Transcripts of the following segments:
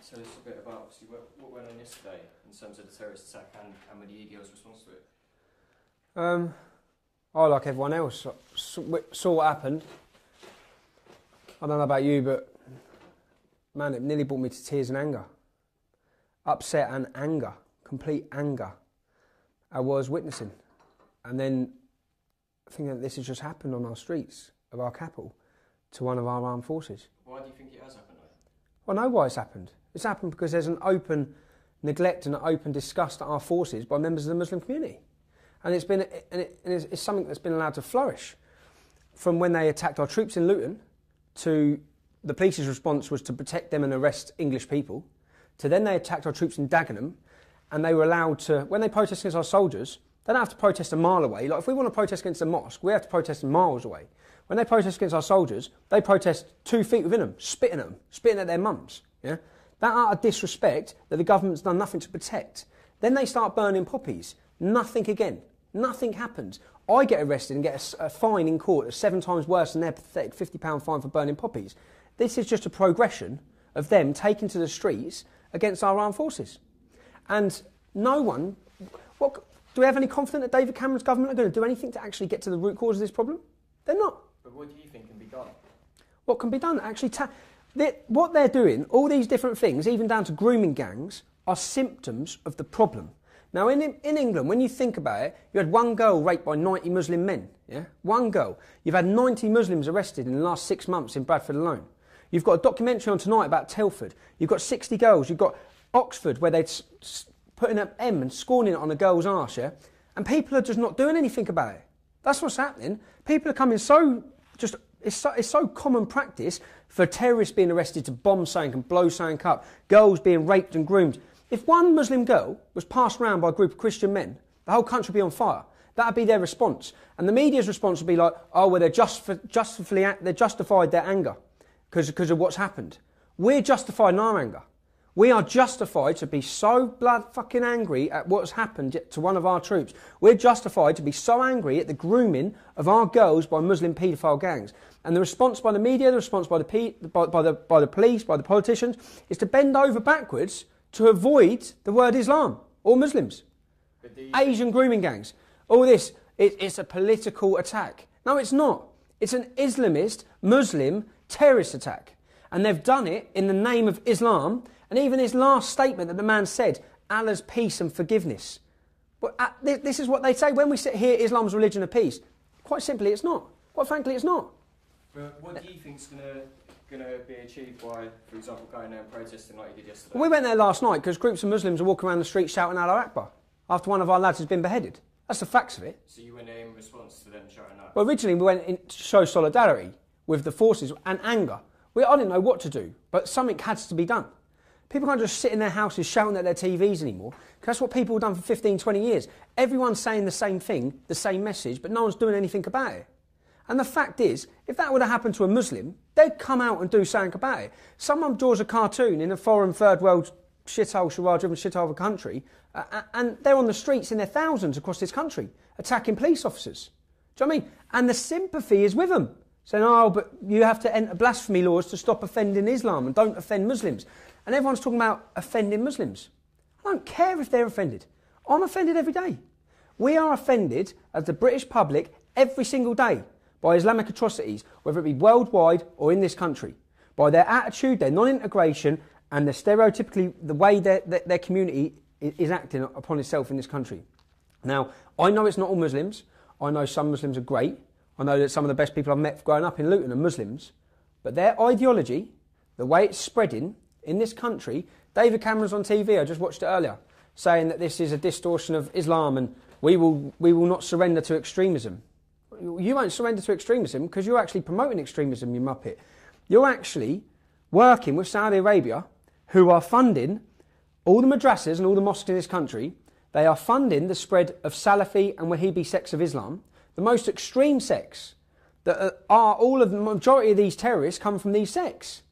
Tell us a bit about obviously what went on yesterday in terms of the terrorist attack and with the EGL's response to it. I, like everyone else, saw what happened. I don't know about you, but man, it nearly brought me to tears and anger. Upset and anger, complete anger, I was witnessing. And then thinking that this has just happened on our streets of our capital to one of our armed forces. Why do you think it has happened, though? Well, I know why it's happened. It's happened because there's an open neglect and an open disgust at our forces by members of the Muslim community. And it's something that's been allowed to flourish. From when they attacked our troops in Luton, to the police's response was to protect them and arrest English people, to then they attacked our troops in Dagenham, and they were allowed to, when they protest against our soldiers, they don't have to protest a mile away. Like if we want to protest against a mosque, we have to protest miles away. When they protest against our soldiers, they protest 2 feet within them, spitting at their mums. Yeah? That out of disrespect that the government's done nothing to protect. Then they start burning poppies. Nothing again. Nothing happens. I get arrested and get a fine in court that's 7 times worse than their pathetic £50 fine for burning poppies. This is just a progression of them taking to the streets against our armed forces. And no one... do we have any confidence that David Cameron's government are going to do anything to actually get to the root cause of this problem? They're not. But what do you think can be done? What can be done? Actually, what they're doing, all these different things, even down to grooming gangs, are symptoms of the problem. Now, in England, when you think about it, you had 1 girl raped by 90 Muslim men. Yeah, 1 girl. You've had 90 Muslims arrested in the last 6 months in Bradford alone. You've got a documentary on tonight about Telford. You've got 60 girls. You've got Oxford, where they're putting an M and scorning it on a girl's arse, yeah? And people are just not doing anything about it. That's what's happening. People are coming it's so common practice for terrorists being arrested to bomb something and blow something up, girls being raped and groomed. If 1 Muslim girl was passed around by a group of Christian men, the whole country would be on fire. That would be their response. And the media's response would be like, oh, well, they justified their anger because of what's happened. We're justified in our anger. We are justified to be so blood fucking angry at what's happened to one of our troops. We're justified to be so angry at the grooming of our girls by Muslim paedophile gangs. And the response by the media, the response by the police, by the politicians, is to bend over backwards to avoid the word Islam or Muslims. Asian grooming gangs. All this, it's a political attack. No, it's not. It's an Islamist, Muslim terrorist attack. And they've done it in the name of Islam. And even his last statement that the man said, Allah's peace and forgiveness. But this is what they say when we sit here, Islam's religion of peace. Quite simply, it's not. Quite frankly, it's not. But what do you think's going to be achieved by, for example, going there and protesting like you did yesterday? Well, we went there last night because groups of Muslims are walking around the street shouting Allah Akbar after one of our lads has been beheaded. That's the facts of it. So you went there in response to them shouting that? Well, originally we went in to show solidarity with the forces and anger. I didn't know what to do, but something had to be done. People can't just sit in their houses shouting at their TVs anymore, because that's what people have done for 15, 20 years. Everyone's saying the same thing, the same message, but no one's doing anything about it. And the fact is, if that would have happened to a Muslim, they'd come out and do something about it. Someone draws a cartoon in a foreign third world shithole, Sharia-driven shithole of a country, and they're on the streets in their thousands across this country, attacking police officers. Do you know what I mean? And the sympathy is with them, saying, oh, but you have to enter blasphemy laws to stop offending Islam and don't offend Muslims. And everyone's talking about offending Muslims. I don't care if they're offended. I'm offended every day. We are offended as the British public every single day by Islamic atrocities, whether it be worldwide or in this country, by their attitude, their non-integration, and the way their community is acting upon itself in this country. Now, I know it's not all Muslims. I know some Muslims are great. I know that some of the best people I've met growing up in Luton are Muslims. But their ideology, the way it's spreading in this country, David Cameron's on TV, I just watched it earlier, saying that this is a distortion of Islam and we will not surrender to extremism. You won't surrender to extremism because you're actually promoting extremism, you muppet. You're actually working with Saudi Arabia, who are funding all the madrasas and all the mosques in this country. They are funding the spread of Salafi and Wahhabi sects of Islam, the most extreme sects that are all of the majority of these terrorists come from these sects.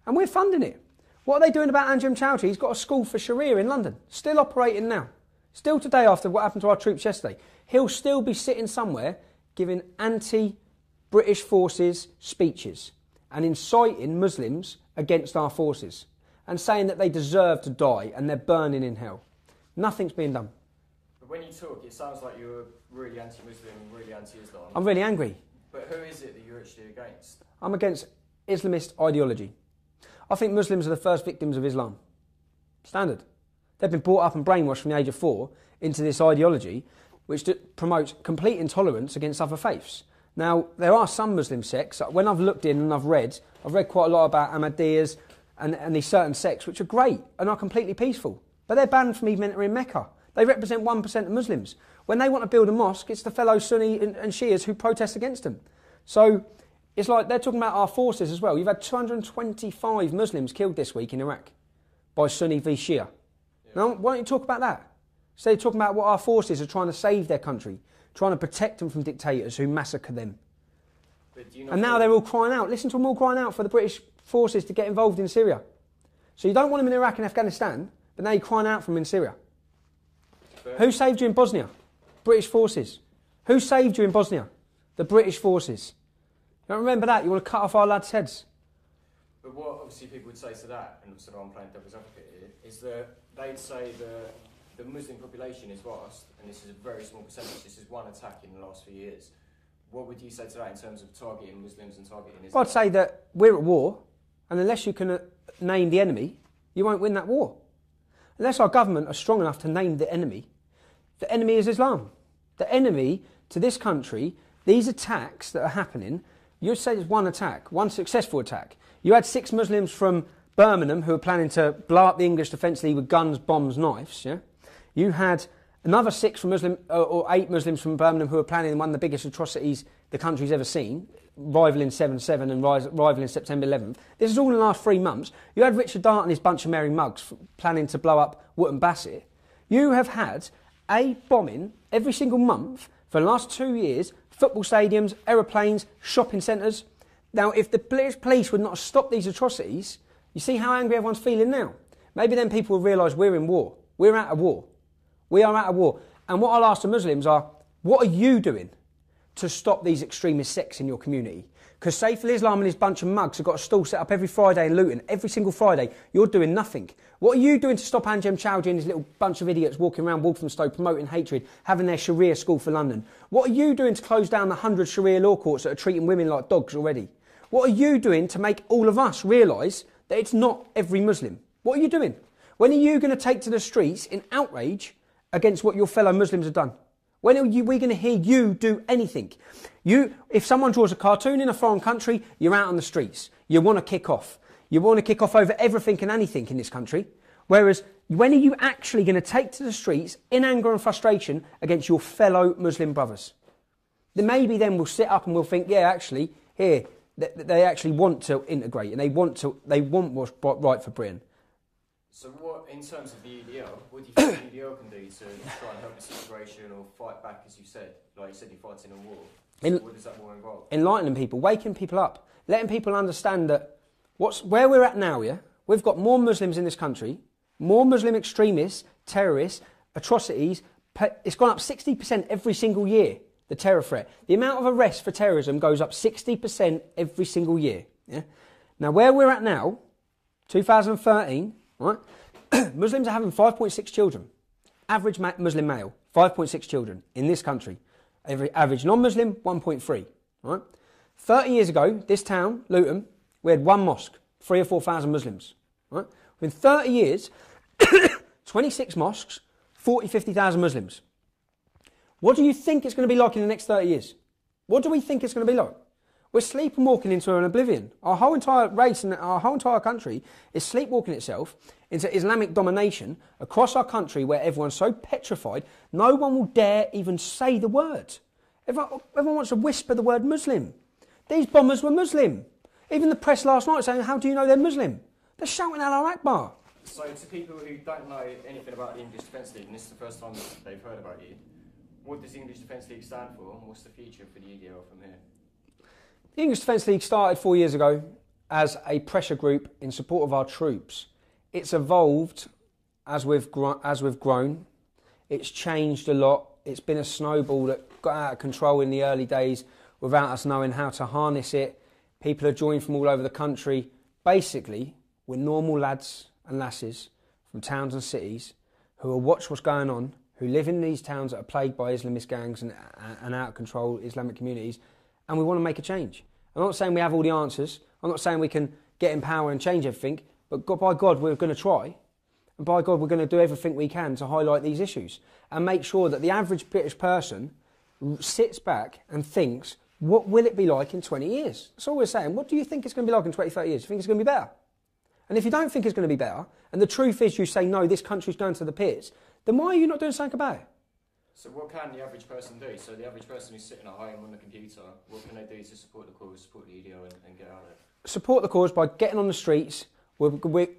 And we're funding it. What are they doing about Anjem Chowdhury? He's got a school for Sharia in London, still operating now. Still today, after what happened to our troops yesterday, he'll still be sitting somewhere giving anti-British forces speeches and inciting Muslims against our forces. and saying that they deserve to die and they're burning in hell. Nothing's being done. But when you talk, it sounds like you're really anti-Muslim, really anti-Islam. I'm really angry. But who is it that you're actually against? I'm against Islamist ideology. I think Muslims are the first victims of Islam. Standard. They've been brought up and brainwashed from the age of 4 into this ideology which promotes complete intolerance against other faiths. Now, there are some Muslim sects, when I've looked in and I've read quite a lot about Ahmadiyyas and these certain sects which are great and are completely peaceful. But they're banned from even entering Mecca. They represent 1% of Muslims. When they want to build a mosque, it's the fellow Sunni and Shias who protest against them. So it's like they're talking about our forces as well. You've had 225 Muslims killed this week in Iraq by Sunni v Shia. Yeah. Now, why don't you talk about that? So they're talking about what our forces are trying to save their country, trying to protect them from dictators who massacre them. And now they're all crying out. Listen to them all crying out for the British forces to get involved in Syria. So you don't want them in Iraq and Afghanistan, but now you're crying out for them in Syria. But who saved you in Bosnia? British forces. Who saved you in Bosnia? The British forces. You don't remember that? You want to cut off our lads' heads. But what obviously people would say to that, and sort of I'm playing devil's advocate here, is that they'd say that the Muslim population is vast, and this is a very small percentage. This is one attack in the last few years. What would you say to that in terms of targeting Muslims and targeting Islam? I'd say that we're at war, and unless you can name the enemy, you won't win that war. Unless our government are strong enough to name the enemy is Islam. The enemy to this country, these attacks that are happening, you'd say it's one attack, one successful attack. You had 6 Muslims from Birmingham who were planning to blow up the English Defence League with guns, bombs, knives. Yeah? You had another 6 from or 8 Muslims from Birmingham who were planning one of the biggest atrocities the country's ever seen, rivaling 7/7 and rivaling September 11th. This is all in the last 3 months. You had Richard Dart and his bunch of merry mugs planning to blow up Wootton Bassett. You have had a bombing every single month for the last 2 years, football stadiums, aeroplanes, shopping centres. Now, if the British police would not have stopped these atrocities, you see how angry everyone's feeling now? Maybe then people will realise we're in war. We're out of war. We are out of war. And what I'll ask the Muslims are, what are you doing to stop these extremist sects in your community? Because Saif al-Islam and his bunch of mugs have got a stall set up every Friday in Luton. Every single Friday. You're doing nothing. What are you doing to stop Anjem Chowdhury and his little bunch of idiots walking around Walthamstow promoting hatred, having their Sharia school for London? What are you doing to close down the 100 Sharia law courts that are treating women like dogs already? What are you doing to make all of us realise that it's not every Muslim? What are you doing? When are you going to take to the streets in outrage against what your fellow Muslims have done? When are we going to hear you do anything? If someone draws a cartoon in a foreign country, you're out on the streets. You want to kick off. You want to kick off over everything and anything in this country. Whereas, when are you actually going to take to the streets in anger and frustration against your fellow Muslim brothers? Then maybe then we'll sit up and we'll think, yeah, actually, here, they actually want to integrate and they want what's right for Britain. So what, in terms of the EDL, what do you think the EDL can do to try and help the situation or fight back, as you said? Like you said, you're fighting a war. So what does that war involve? Enlightening people, waking people up, letting people understand that where we're at now, yeah? We've got more Muslims in this country, more Muslim extremists, terrorists, atrocities. It's gone up 60% every single year, the terror threat. The amount of arrests for terrorism goes up 60% every single year. Yeah? Now, where we're at now, 2013... right? Muslims are having 5.6 children. Average Muslim male, 5.6 children in this country. Average non-Muslim, 1.3. Right? 30 years ago, this town, Luton, we had one mosque, 3,000 or 4,000 Muslims. Right? Within 30 years, 26 mosques, 40,000, 50,000 Muslims. What do you think it's going to be like in the next 30 years? What do we think it's going to be like? We're sleepwalking into an oblivion. Our whole entire race and our whole entire country is sleepwalking itself into Islamic domination across our country where everyone's so petrified, no one will dare even say the word. Everyone wants to whisper the word Muslim. These bombers were Muslim. Even the press last night saying, how do you know they're Muslim? They're shouting Allah Akbar. So to people who don't know anything about the English Defence League, and this is the first time they've heard about you, what does the English Defence League stand for and what's the future for the EDL from here? The English Defence League started 4 years ago as a pressure group in support of our troops. It's evolved as we've grown. It's changed a lot. It's been a snowball that got out of control in the early days without us knowing how to harness it. People are joined from all over the country. Basically, we're normal lads and lasses from towns and cities who will watch what's going on, who live in these towns that are plagued by Islamist gangs and out of control Islamic communities, and we want to make a change. I'm not saying we have all the answers. I'm not saying we can get in power and change everything, but by God, we're going to try. And by God, we're going to do everything we can to highlight these issues and make sure that the average British person sits back and thinks, what will it be like in 20 years? That's all we're saying. What do you think it's going to be like in 20, 30 years? Do you think it's going to be better? And if you don't think it's going to be better, and the truth is you say, no, this country's going to the pits, then why are you not doing something about it? So what can the average person do? So the average person who's sitting at home on the computer, what can they do to support the cause, support the EDO and get out of it? Support the cause by getting on the streets.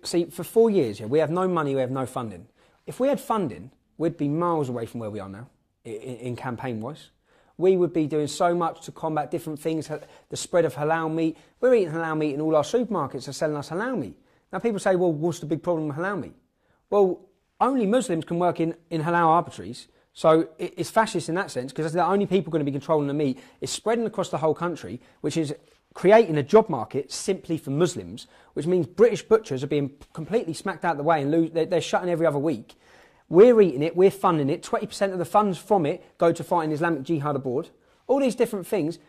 See, for 4 years, we have no money, we have no funding. If we had funding, we'd be miles away from where we are now, in campaign-wise. We would be doing so much to combat different things, the spread of halal meat. We're eating halal meat in all our supermarkets are selling us halal meat. Now people say, well, what's the big problem with halal meat? Well, only Muslims can work in halal arbitraries, so it's fascist in that sense, because the only people going to be controlling the meat. It's spreading across the whole country, which is creating a job market simply for Muslims, which means British butchers are being completely smacked out of the way and they're shutting every other week. We're eating it, we're funding it, 20% of the funds from it go to fighting Islamic Jihad abroad. All these different things,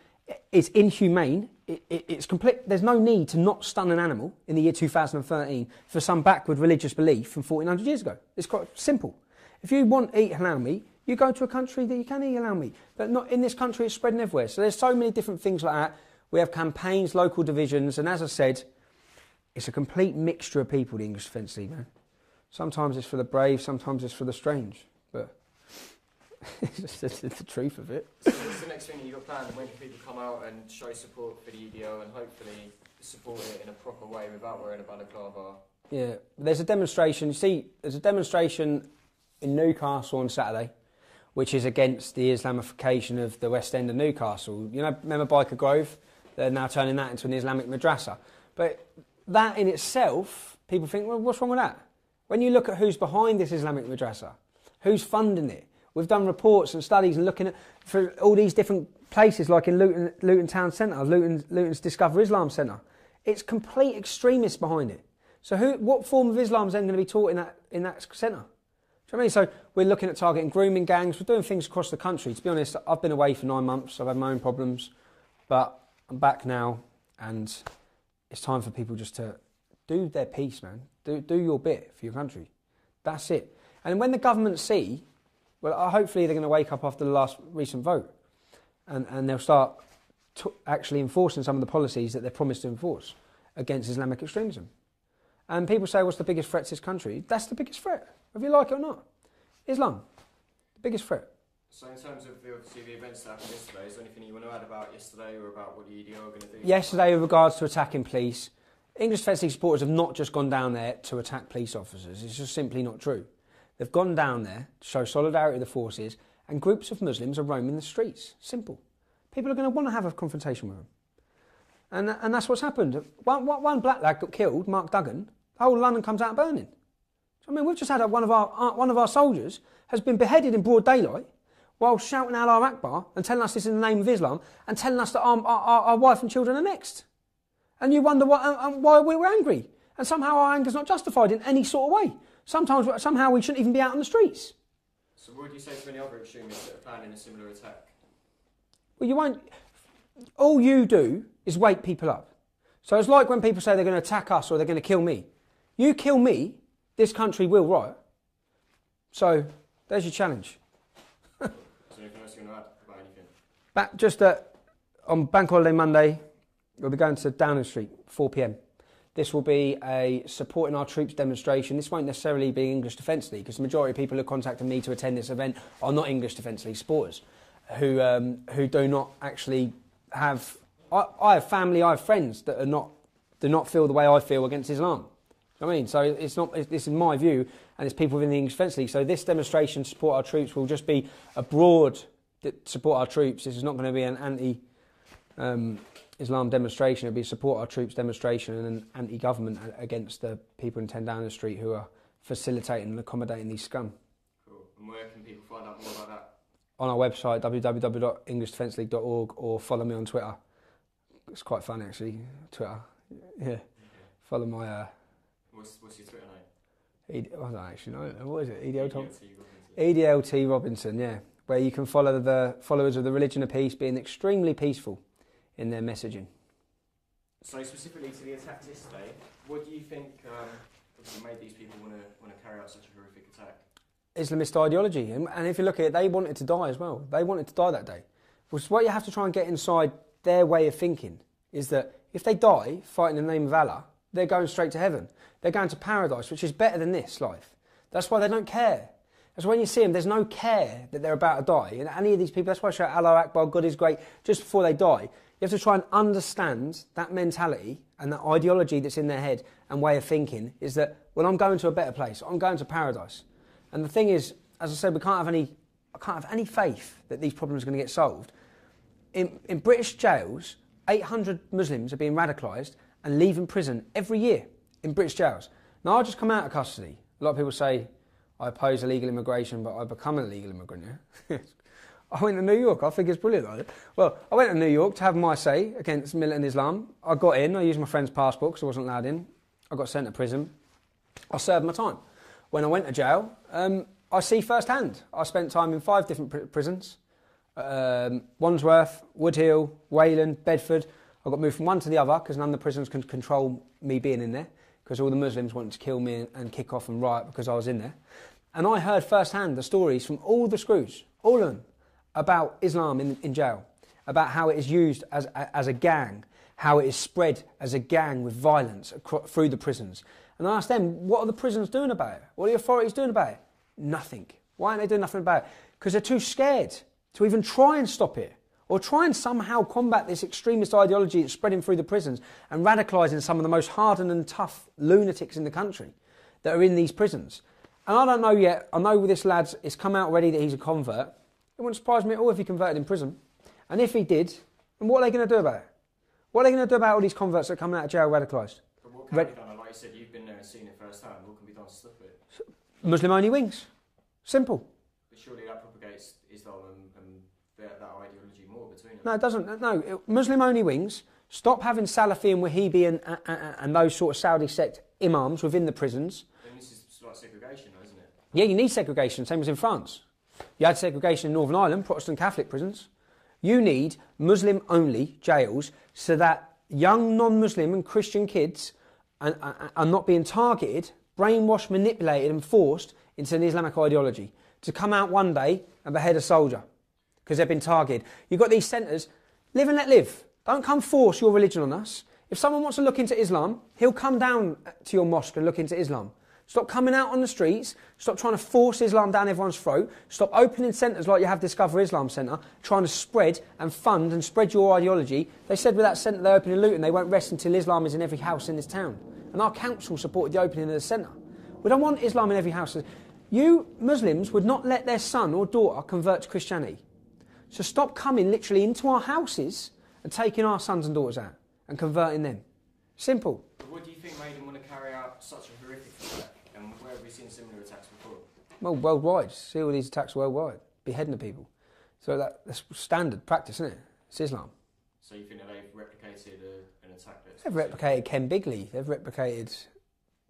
it's inhumane, it's complete. There's no need to not stun an animal in the year 2013 for some backward religious belief from 1400 years ago. It's quite simple. If you want to eat halal meat, you go to a country that you can eat halal meat. But not in this country, it's spreading everywhere. So there's so many different things like that. We have campaigns, local divisions, and as I said, it's a complete mixture of people, the English Defence League, man. Sometimes it's for the brave, sometimes it's for the strange, but it's the truth of it. So what's the next thing you've got planned? When can people come out and show support for the EDO and hopefully support it in a proper way without wearing a balaclava? Yeah, there's a demonstration. You see, there's a demonstration in Newcastle on Saturday, which is against the Islamification of the West End of Newcastle. You know, remember Biker Grove? They're now turning that into an Islamic madrasa. But that in itself, people think, well, what's wrong with that? When you look at who's behind this Islamic madrasa, who's funding it, we've done reports and studies and looking at for all these different places, like in Luton Town Centre, Luton's Discover Islam Centre. It's complete extremists behind it. So what form of Islam is then going to be taught in that centre? Do you know what I mean? So we're looking at targeting grooming gangs. We're doing things across the country. To be honest, I've been away for 9 months. I've had my own problems. But I'm back now, and it's time for people just to do their piece, man. Do your bit for your country. That's it. And when the government see, well, hopefully they're going to wake up after the last recent vote, and they'll start actually enforcing some of the policies that they promised to enforce against Islamic extremism. And people say, what's the biggest threat to this country? That's the biggest threat, whether you like it or not. Islam, the biggest threat. So in terms of the events that happened yesterday, is there anything you want to add about yesterday or about what the EDO are going to do? Yesterday, with regards to attacking police, English Defence League supporters have not just gone down there to attack police officers. It's just simply not true. They've gone down there to show solidarity with the forces, and groups of Muslims are roaming the streets. Simple. People are going to want to have a confrontation with them. And that's what's happened. One black lad got killed, Mark Duggan. The whole London comes out burning. I mean, we've just had one of our soldiers has been beheaded in broad daylight while shouting Allah Akbar and telling us this in the name of Islam and telling us that our wife and children are next. And you wonder why we were angry. And somehow our anger's not justified in any sort of way. Somehow we shouldn't even be out on the streets. So what do you say to any other extremists that are planning a similar attack? Well, you won't. All you do is wake people up. So it's like when people say they're going to attack us or they're going to kill me. You kill me, this country will riot. So there's your challenge. Is there anything else you want to add about anything? Just on Bank Holiday Monday, we'll be going to Downing Street, 4 p.m. This will be a supporting our troops demonstration. This won't necessarily be English Defence League, because the majority of people who contacted me to attend this event are not English Defence League supporters, who do not actually have. I have family, I have friends that do not feel the way I feel against Islam. You know what I mean? So this is my view, and it's people within the English Defence League. So this demonstration to support our troops will just be a broad support our troops. This is not going to be an Islam demonstration. It'll be a support our troops demonstration and an anti-government against the people in 10 Downing Street who are facilitating and accommodating these scum. Cool. And where can people find out more about that? On our website, www.englishdefenceleague.org, or follow me on Twitter. It's quite fun, actually, Twitter. Yeah. Okay. Follow my... What's your Twitter name? I don't actually know. What is it? EDLT Robinson. EDLT Robinson, yeah. Where you can follow the followers of the religion of peace being extremely peaceful in their messaging. So specifically to the attack yesterday, what do you think made these people want to carry out such a horrific attack? Islamist ideology. And if you look at it, they wanted to die as well. They wanted to die that day. Which is what you have to try and get inside their way of thinking, is that if they die fighting in the name of Allah, they're going straight to heaven. They're going to paradise, which is better than this life. That's why they don't care. That's when you see them, there's no care that they're about to die. And any of these people, that's why I shout Allah Akbar, God is great, just before they die. You have to try and understand that mentality and that ideology that's in their head and way of thinking is that, well, I'm going to a better place. I'm going to paradise. And the thing is, as I said, I can't have any faith that these problems are going to get solved. In British jails, 800 Muslims are being radicalised and leaving prison every year in British jails. Now, I just come out of custody. A lot of people say, I oppose illegal immigration, but I become an illegal immigrant, yeah? I went to New York. I think it's brilliant, though. Well, I went to New York to have my say against militant Islam. I got in. I used my friend's passport because I wasn't allowed in. I got sent to prison. I served my time. When I went to jail, I see firsthand. I spent time in 5 different prisons. Wandsworth, Woodhill, Wayland, Bedford. I got moved from one to the other because none of the prisons can control me being in there because all the Muslims wanted to kill me and kick off and riot because I was in there. And I heard firsthand the stories from all the screws, all of them, about Islam in jail, about how it is used as a gang, how it is spread as a gang with violence through the prisons. And I asked them, what are the prisons doing about it? What are the authorities doing about it? Nothing. Why aren't they doing nothing about it? Because they're too scared to even try and stop it or try and somehow combat this extremist ideology that's spreading through the prisons and radicalising some of the most hardened and tough lunatics in the country that are in these prisons. And I don't know yet. I know this lad's, it's come out already that he's a convert. It wouldn't surprise me at all if he converted in prison. And if he did, then what are they going to do about it? What are they going to do about all these converts that are coming out of jail radicalised? But what can be done? Like you said, you've been there and seen it firsthand. What can be done to stop it? Muslim-only wings. Simple. But surely that propagates Islam and that ideology more between them. No, it doesn't. No, Muslim-only wings. Stop having Salafi and Wahhabi and those sort of Saudi sect imams within the prisons. Then this is like segregation, though, isn't it? Yeah, you need segregation, same as in France. You had segregation in Northern Ireland, Protestant Catholic prisons. You need Muslim-only jails so that young non-Muslim and Christian kids are not being targeted, brainwashed, manipulated and forced into an Islamic ideology to come out one day and behead a soldier because they've been targeted. You've got these centres, live and let live. Don't come force your religion on us. If someone wants to look into Islam, he'll come down to your mosque and look into Islam. Stop coming out on the streets. Stop trying to force Islam down everyone's throat. Stop opening centres like you have Discover Islam Centre, trying to spread and fund and spread your ideology. They said with that centre they opened in Luton, they won't rest until Islam is in every house in this town. And our council supported the opening of the centre. We don't want Islam in every house. You Muslims would not let their son or daughter convert to Christianity. So stop coming literally into our houses and taking our sons and daughters out and converting them. Simple. But what do you think made them want to carry out such a horrific attack? And where have we seen similar attacks before? Well, worldwide. See all these attacks worldwide. Beheading the people. So that's standard practice, isn't it? It's Islam. So you think that they've replicated an attack that's... They've replicated Ken Bigley. They've replicated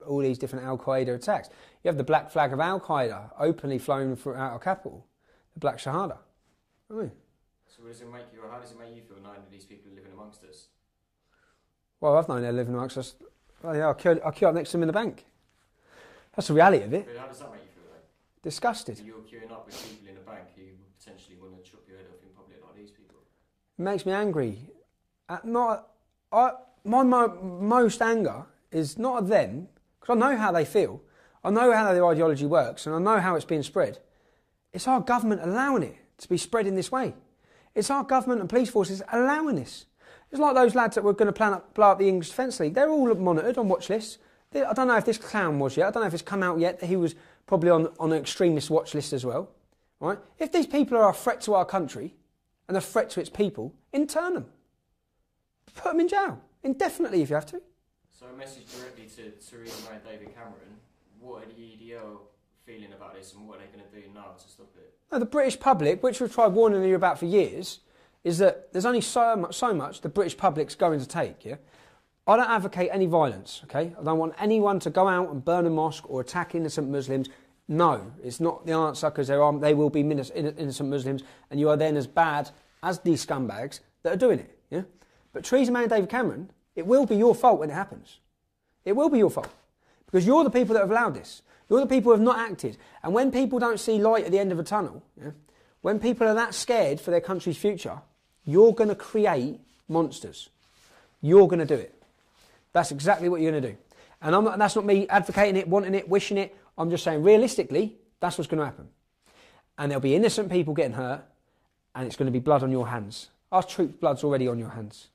all these different Al-Qaeda attacks. You have the black flag of Al-Qaeda openly flown out of capital. The Black Shahada. I mean, so what does it make you, or how does it make you feel knowing that these people are living amongst us? Well, I've known they're living amongst us. Well, yeah, I'll queue up next to them in the bank. That's the reality of it. But how does that make you feel, though? Disgusted. So you're queuing up with people in the bank who potentially want to chop your head off in public like these people? It makes me angry. My most anger is not at them, because I know how they feel. I know how their ideology works, and I know how it's being spread. It's our government allowing it to be spread in this way. It's our government and police forces allowing this. It's like those lads that were going to blow up the English Defence League. They're all monitored on watch lists. I don't know if this clown was yet. I don't know if it's come out yet that he was probably on an extremist watch list as well. Right? If these people are a threat to our country and a threat to its people, intern them. Put them in jail. Indefinitely if you have to. So a message directly to Theresa May and David Cameron. What are the EDL feeling about this and what are they going to do now to stop it? No, the British public, which we've tried warning you about for years, is that there's only so much the British public's going to take. Yeah, I don't advocate any violence, okay? I don't want anyone to go out and burn a mosque or attack innocent Muslims. No, it's not the answer, because they will be innocent Muslims, and you are then as bad as these scumbags that are doing it. Yeah? But Theresa May and David Cameron, it will be your fault when it happens. It will be your fault, because you're the people that have allowed this. You're the people who have not acted. And when people don't see light at the end of a tunnel, yeah, when people are that scared for their country's future, you're going to create monsters. You're going to do it. That's exactly what you're going to do. And that's not me advocating it, wanting it, wishing it. I'm just saying, realistically, that's what's going to happen. And there'll be innocent people getting hurt, and it's going to be blood on your hands. Our troops' blood's already on your hands.